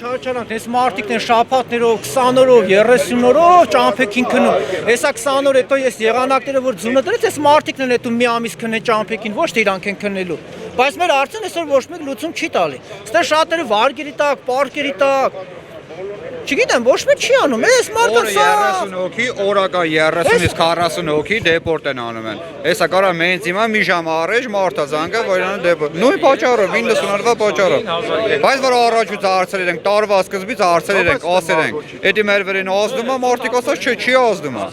չարչարանք, այս մարդիկն են շաբաթներով, 20 օրով, 30 օրով ճամփեքին քնում։ Հեսա 20 օր հետո ես եղանակները որ ձունը դրեց, այս մարդիկն են հետո մի ամիս քնեն ճամփեքին, ոչ թե իրանք են քննելու։ Բայց մեր հարցն այսօր ոչ մեկ լուծում չի տալի։ Ստե շատերը վարգերի տակ, պարկերի տակ Չգիտեմ, ոչ մեկ չի անում, այս մարդը սա 30 հոգի, օրակա 30-ից 40 հոգի դեպորտ են անում են։ Հեսա կարա մենք հիմա մի ժամ առաջ մարդը զանգա, որ իրան դեպորտ։ Նույն պատճառով, 90 օրվա պատճառով։ Բայց որ առաջուց հարցրել ենք, տարվա սկզբից հարցրել ենք, ասել ենք, էդի մեր վրին ազդում է, մարդիկ ասած չի ազդում է։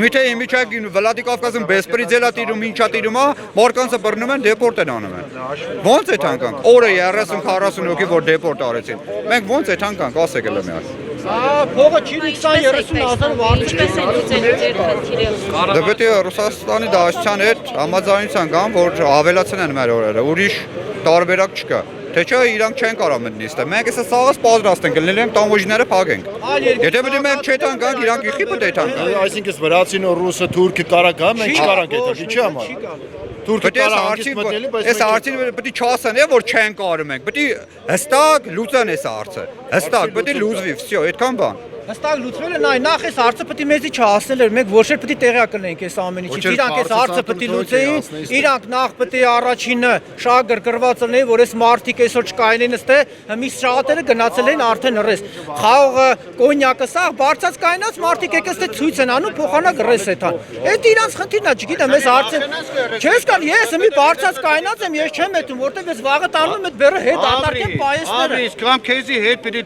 Իմի թե իմիջակ Վլադիկովկազում բեսպրիձելա տիրում, ինչա տիրում է, մարկանցը բռնում են, դեպորտ են անում են։ Ոնց է թանկանք։ Օրը 30-40 հոգի որ դեպորտ արեցին։ Մենք ոնց է թանկանք, ասեք էլ մի հատ։ Փողը չի 20-30,000 վարձ Դա պետք է Ռուսաստանի դաշնության հետ համաձայնության կան, որ ավելացնեն մեր օրերը, ուրիշ տարբերակ չկա։ Թե չէ իրանք չեն կարող մտնի ստե։ Մենք էսա սաղս պատրաստ ենք լինել ենք տամոժները փակենք։ Եթե պետք է մենք չեթան գանք, իրանք իխի պետք է թան գան։ Այսինքն վրացին ու ռուսը թուրքը կարա գա, մենք չկարանք այդ ինչի համար։ Թուրքը կարա հարկից մտնելի, բայց այս հարցին պետք է չասեն, որ չեն կարող մենք։ Պետք է հստակ լուծեն այս հարցը։ Հստակ պետք է լուծվի, всё, այդքան բան։ Հստակ լուծվել է, նախ այս հարցը պետք է մեզի չհասնել էր, մենք ոչ էլ պետք է տեղյակ լինենք այս ամեն ինչից։ Իրանք այս հարցը պետք է լուծեին, իրանք նախ պետք է առաջինը շահ գրկրված լինեն, որ այս մարտիկ այսօր չկայնեն ստե, մի շատերը գնացել են արդեն ռես։ Խաղողը, կոնյակը, սա բարձած կայնած մարտիկ եկես թե ցույց են անում, փոխանակ ռես է թան։ Այդ իրանք խնդիրն է, չգիտեմ, այս հարցը չես կան, ես մի բարձած կայնած եմ, ես չեմ հետում, որտեվ ես վաղը տանում եմ այդ բերը հետ արտարկեմ պայեսները։ Արի, կամ քեզի հետ պիտի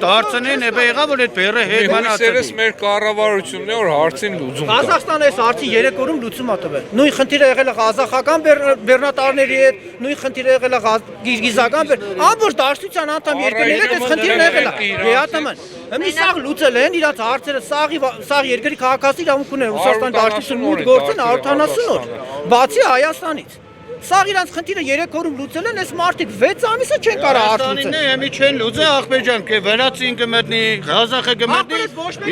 դարձնեն, ebbe եղավ որ այդ բերը Հույսերս մեր կառավարությունն է որ հարցին լուծում տա։ Ղազախստանը այս հարցի 3 օրում լուծում ա տվել։ Նույն խնդիրը եղել է ղազախական բեռնատարների հետ, նույն խնդիրը եղել է գիրգիզական ամբողջ դաշնության անդամ երկրների հետ այս խնդիրն եղել է։ Եհատաման Մի սաղ լուծել են իրաց հարցերը, սաղ երկրի քաղաքացի իրավունք ունեն Ռուսաստանի դաշնություն մուտք գործեն 170 օր, բացի Հայաստանից։ Սաղ իրանց խնդիրը 3 օրում լուծել են, այս մարդիկ 6 ամիսը չեն կարող հարց լուծել։ Εμի չեն լուծել ախպեջան, կե վրացին կմտնի, Ղազախը կմտնի,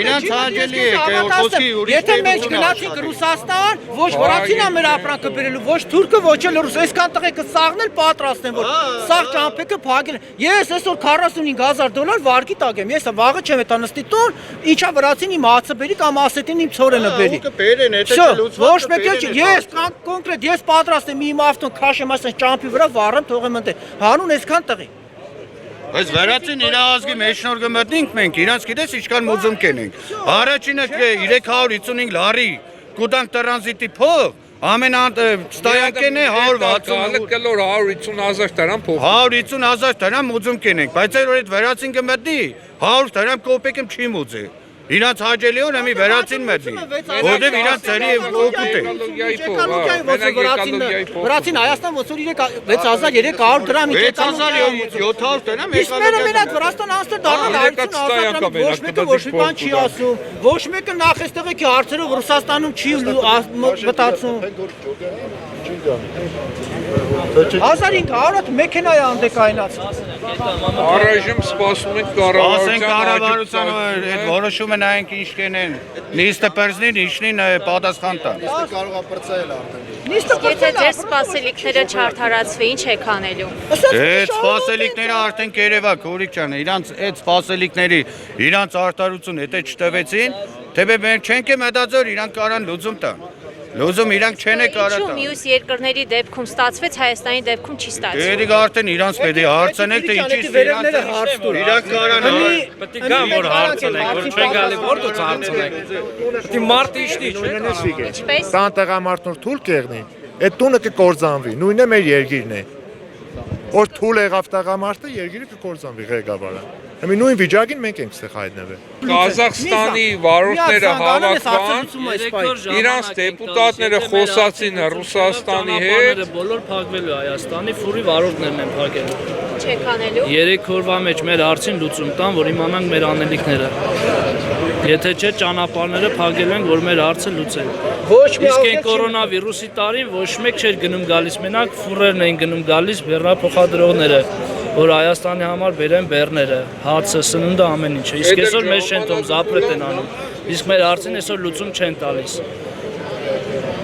իրանց հաջելի է, կե խոսքի ուրիշ Եթե մենք գնացինք Ռուսաստան, ոչ վրացին է մեր ապրանքը բերելու, ոչ թուրքը, ոչ էլ ռուս, այսքան տղեկը սաղն էլ պատրաստ են, որ սաղ ճամփեքը փակել են։ Ես այսօր $45,000 վարկի տակ եմ, ես վաղը չեմ հետա նստի տուն, ինչա վրացին իմ հացը բերի կամ ասետին իմ ցորենը բերի։ Բերեն, եթե չլուծված Ոչ մեկ էլ ես կոնկրետ ես պատրաստ եմ իմ քաշեմ ասեն ճամփի վրա վառեմ թողեմ ընդ հանուն այսքան տղի Բայց վրացին իր ազգի մեջ նոր կմտնենք մենք իրանց գիտես ինչքան մոզում կենենք առաջինը 355 լարի կուտանք տրանզիտի փող ամեն ստայանքեն է 160 կլոր 150,000 դրամ փող 150,000 դրամ մոզում կենենք բայց այդ վրացին կմտնի 100 դրամ կոպեկ եմ չի մոզի Իրանց հաջելի օր εμի վերացին մտնի որտեւ իրանց ծերի օգուտ է Վրացին Հայաստան ոնց որ 6300 դրամ 5700 դրամ Իսպերը մենակ Վրաստան անցել դառնալ ոչ մեկը ոչ մի բան չի ասում ոչ մեկը նախ այստեղ է հարցերով Ռուսաստանում չի մտածում 1500 մեքենա է անդեկայնած Առայժմ սպասում ենք կառավարության այդ որոշումը նայենք ինչ կենեն նիստը պերզնին ինչնին պատասխան տան կարող է պրծել արդեն Եթե ձեր սպասելիքները չարդարացվի, ինչ եք անելու։ Այդ սպասելիքները արդեն կերևակ, Հորիկ ջան, իրանց այդ սպասելիքների, իրանց արտարություն եթե չտվեցին, թեպե մենք չենք մտածել իրանք կարան լուծում տան։ Լուծում իրանք չեն կարող տան։ Մյուս երկրների դեպքում ստացվեց, Հայաստանի դեպքում չի ստացվում։ Երեք արդեն իրանց պետք է հարցնել, թե ինչի վերևները հարց տուր։ Իրանք կարան Պետք է գամ որ հարցնենք, որ չեն գալի որտոց հարցնենք։ Պետք է մարտի իշտի, չէ՞։ Ինչպես։ Տան տեղամարտներ թույլ կեղնի, այդ տունը կկործանվի, նույնը մեր երկիրն է։ Որ թույլ եղավ տեղամարտը, երկիրը կկործանվի ղեկավարը։ Հիմա նույն վիճակին մենք ենք ստեղ հայտնվել։ Ղազախստանի վարորդները հավաքվան, իրանց դեպուտատները խոսացին Ռուսաստանի հետ, բոլոր փակվելու Հայաստանի ֆուրի վարորդներն են փակելու։ Չեք անելու։ 3 օրվա մեջ մեր հարցին լուծում տան, որ իմանանք մեր անելիքները։ Եթե չէ ճանապարհները փակել են, որ մեր հարցը լուծեն։ Իսկ այն կորոնավիրուսի տարին ոչ մեկ չէր գնում գալիս, մենակ ֆուրերն էին գնում գալիս բեռնափոխադրողները, որ Հայաստանի համար բերեն բեռները, հացը, սնունդը, ամեն ինչը։ Իսկ այսօր մեր շենքում զապրետ են անում։ Իսկ մեր հարցին այսօր լուծում չեն տալիս։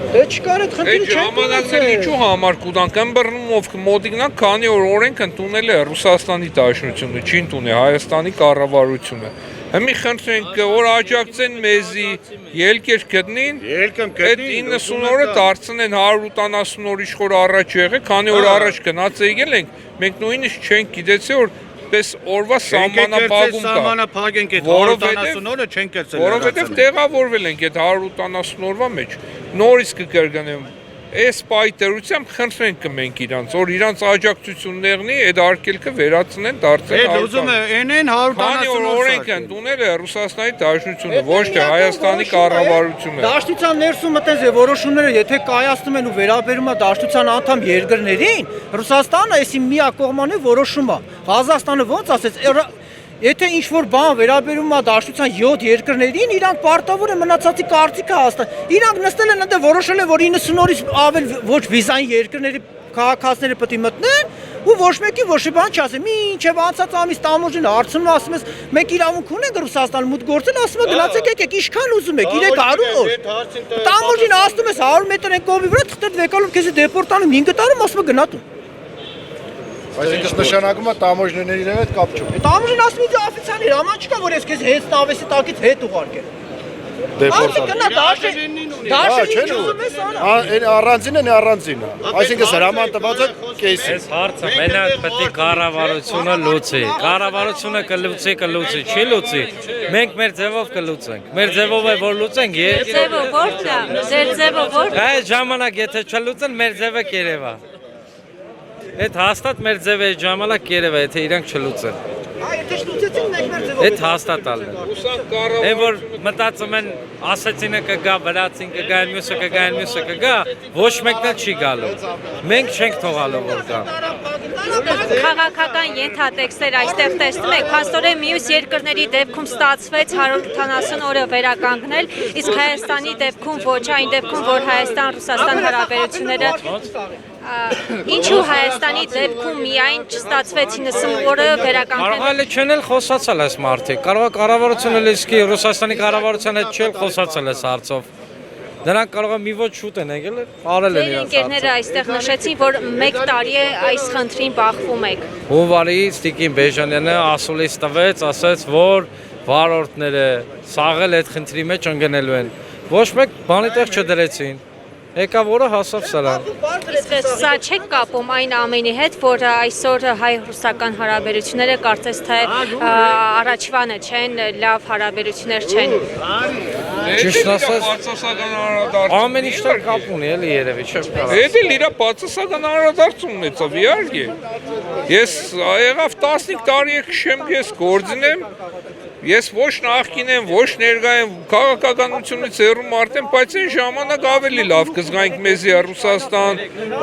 Դե չկար այդ խնդիրը Այդ ժամանակն ինչու համար կուտանք են բռնումով մոդիկնան քանի օր օրենք ընդունել է Ռուսաստանի Դաշնությունը, չի ընդունել Հայաստանի կառավարությունը։ Հիմի խնդրենք որ աջակցեն մեզի ելքեր գտնին, այդ 90 օրը դարձնեն 180 օր իշխոր առաջ եղել, քանի օր առաջ գնաց եկել ենք, մենք նույնիսկ չենք գիտեցի որ պես օրվա սահմանափակում կա։ Սահմանափակ ենք այդ 180 օրը չենք կերծել։ Որովհետև տեղավորվել ենք այդ 180 օրվա մեջ։ Նորից կկրկնեմ, այս պայտերությամբ խնդրենք կմենք իրանց, որ իրանց աջակցություններնի այդ արկելքը վերացնեն դարձեն։ Այդ ուզում է այնեն 180 օր օրենք են տունել է Ռուսաստանի Դաշնությունը, ոչ թե Հայաստանի կառավարությունը։ Դաշնության ներսում այդպես է որոշումները, եթե կայացնում են ու վերաբերում է Դաշնության անդամ երկրներին, Ռուսաստանը էսի միակողմանի որոշում է։ Ղազախստանը ոնց ասեց, եթե ինչ-որ բան վերաբերում է Դաշնության 7 երկրներին, իրանք պարտավոր են մնացածի կարծիքը հաստատել։ Իրանք նստել են այնտեղ որոշել են, որ 90 օրից ավել ոչ վիզային երկրների քաղաքացիները պետք է մտնեն ու ոչ մեկի ոչ մի բան չասի։ Մինչև անցած ամիս տամոջին հարցնում ասում ես, մենք իրավունք ունենք Ռուսաստան մուտք գործել, ասում է գնացեք եկեք, ինչքան ուզում եք, 300 օր։ Տամոջին ասում ես 100 մետր են կողմի վրա, թղթեր վեկալով քեզ դեպորտանում 5 տարում, ասում է գնա տուն։ Այսինքն նշանակում է տամոժների հետ կապ չունի։ Տամոջին ասում է օֆիցիալ հրաման չկա, որ ես քեզ հետ տավեսի տակից հետ ուղարկեմ։ Գնա դաշնին ուզում ես արա։ Այն առանձինն է առանձինը։ Այսինքն հրաման տված է կեսի։ Այս հարցը մենակ պետք է կառավարությունը լուծի։ Կառավարությունը կլուծի, չի լուծի։ Մենք մեր ձևով կլուծենք։ Մեր ձևով է որ լուծենք։ Ձևով ո՞րն է։ Ձեր ձևով ո՞րն է։ Այս ժամանակ եթե չլուծեն, մեր ձևը կերևա։ Այդ հաստատ մեր ձևը այդ ժամանակ կերևա, եթե իրանք չլուծեն։ Եթե չլուծեցին մենք մեր ձևով։ Այդ հաստատալն է։ Այն որ մտածում են ասացինը կգա, վրացին կգա, մյուսը կգա, ոչ մեկն էլ չի գալու։ Մենք չենք թողալու որ գա։ Քաղաքական ենթատեքստեր այստեղ տեսնում եք, փաստորեն մյուս երկրների դեպքում ստացվեց 180 օրը վերականգնել, իսկ Հայաստանի դեպքում ոչ, այն դեպքում, որ Հայաստան-Ռուսաստան հարաբերությունները ինչու Հայաստանի դեպքում միայն չստացվեց 90 օրը վերականգնել։ Կարող է չեն էլ խոսացել այս մարդիկ, կարող է կառավարությունը լիսկի Ռուսաստանի կառավարության հետ չել խոսացել այս հարցով։ Դրանք կարող է մի ոչ շուտ են եկել, արել են իրաց։ Ընկերները այստեղ նշեցին, որ 1 տարի է այս խնդրին բախվում եք։ Հունվարի Տիկին Բեժանյանը ասուլիս տվեց, ասաց, որ վարորդները սաղել այդ խնդրի մեջ ընկնելու են։ Ոչ մեկ բանի տեղ չդրեցին։ Եկավ օրը հասավ սրան։ Իսկ սա չեք կապում այն ամենի հետ, որ այսօր հայ-ռուսական հարաբերությունները կարծես թե առաջվանը չեն, լավ հարաբերություններ չեն։ Ճիշտ ասած, ամեն ինչ տեղ կապ ունի, էլի երևի, չեմ կարող։ Էդ էլ իրա բացասական հարաբերությունն է ծավ իհարկե։ Ես եղավ 15 տարի քշեմ, ես գործնեմ, ես ոչ նախկին եմ, ոչ ներկա եմ, քաղաքականությունից հեռու մարդ եմ, բայց այն ժամանակ ավելի լավ կզգանք մեզի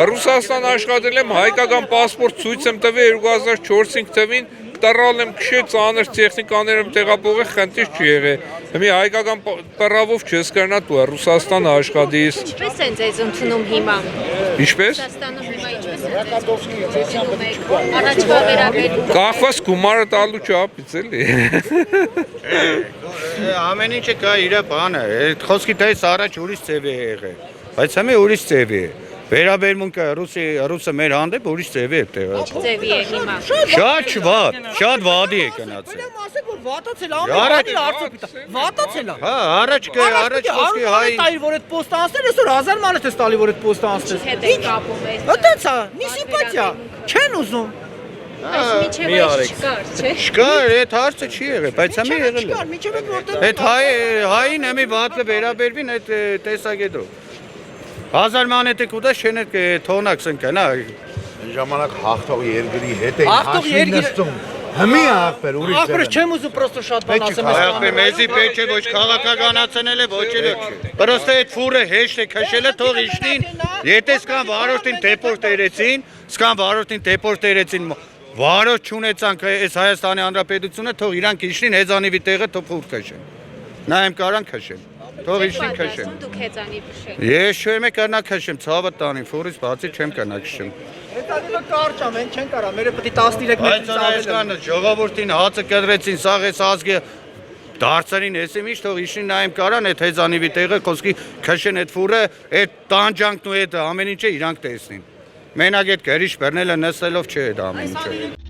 Ռուսաստան աշխատել եմ, հայկական պասպորտ ցույց եմ տվել 2004-5 թվին, տռալ եմ քշել ծանր տեխնիկաներ եմ տեղափոխել, խնդիր չի եղել։ Հիմա հայկական պարավով չես կարնա դու Ռուսաստան աշխատես։ Ինչպես են ձեզ ընդունում հիմա։ Ինչպես։ Ռուսաստանում հիմա ինչպես են ձեզ ընդունում եք։ Առաջվա վերաբերում։ Կախված գումարը տալու չափից էլի։ Ամեն ինչը կա իր բանը։ Այդ խոսքի դες առաջ ուրիշ ձև է եղել։ Բայց հիմա ուրիշ ձև է։ Վերաբերմունքը ռուսը մեր հանդեպ ուրիշ ձև է տեղած։ Ձևի է հիմա։ Շատ վատի է գնացել։ Ուրեմն ասեք որ վատացել ամեն հարցը պիտա։ Վատացել է։ Հա, առաջ խոսքի հայ տալ որ այդ պոստը անցնել, այսօր 1000 մանեթ է տալի որ այդ պոստը անցնել։ Հետ է կապում է։ Այդտենց է, մի սիմպաթիա։ Չեն ուզում։ Այս միջև այս չկար, չէ՞։ Չկար, այդ հարցը չի եղել, բայց հիմա եղել է։ Չկար, միջև որտեղ։ Այդ հային հիմի վատը վերաբերվին այդ տեսակետով։ 1000 մանեթը կուտա շեն այդ թոնաքս ընկնա։ Ժամանակ հաղթող երկրի հետ է Հաղթող երկիրը Հիմի ախպեր ուրիշ Ախպեր չեմ ուզում պրոստը շատ բան ասեմ։ Այո, մեզի պետք է ոչ քաղաքականացնել է, ոչ էլ։ Պրոստը այդ ֆուրը հեշտ է քշելը թող իշտին։ Եթե սկան վարորդին դեպորտերեցին, վարորդ չունեցանք այս Հայաստանի Հանրապետությունը, թող իրանք իշտին հեզանիվի տեղը թող ֆուր քշեն։ Նա եմ կարան քշեն։ Թող իշտին քշեն։ Դուք հեծանիվ քշեք։ Ես չեմ կարնա քշեմ, ցավը տանին, ֆուրից բացի չեմ կարնա քշեմ։ Հետագիլը կարճ է, մենք չեն կարա, մերը պետք է 13 մետրից Այս կան ժողովրդին հացը կտրեցին, սաղ էս ազգը Դարձերին էսի միշտ թող իշին նայեմ կարան այդ հեզանիվի տեղը խոսքի քշեն այդ ֆուրը այդ տանջանքն ու այդ ամեն ինչը իրանք տեսնին։ Մենակ այդ գերիչ բեռնելը նստելով չէ այդ ամեն ինչը։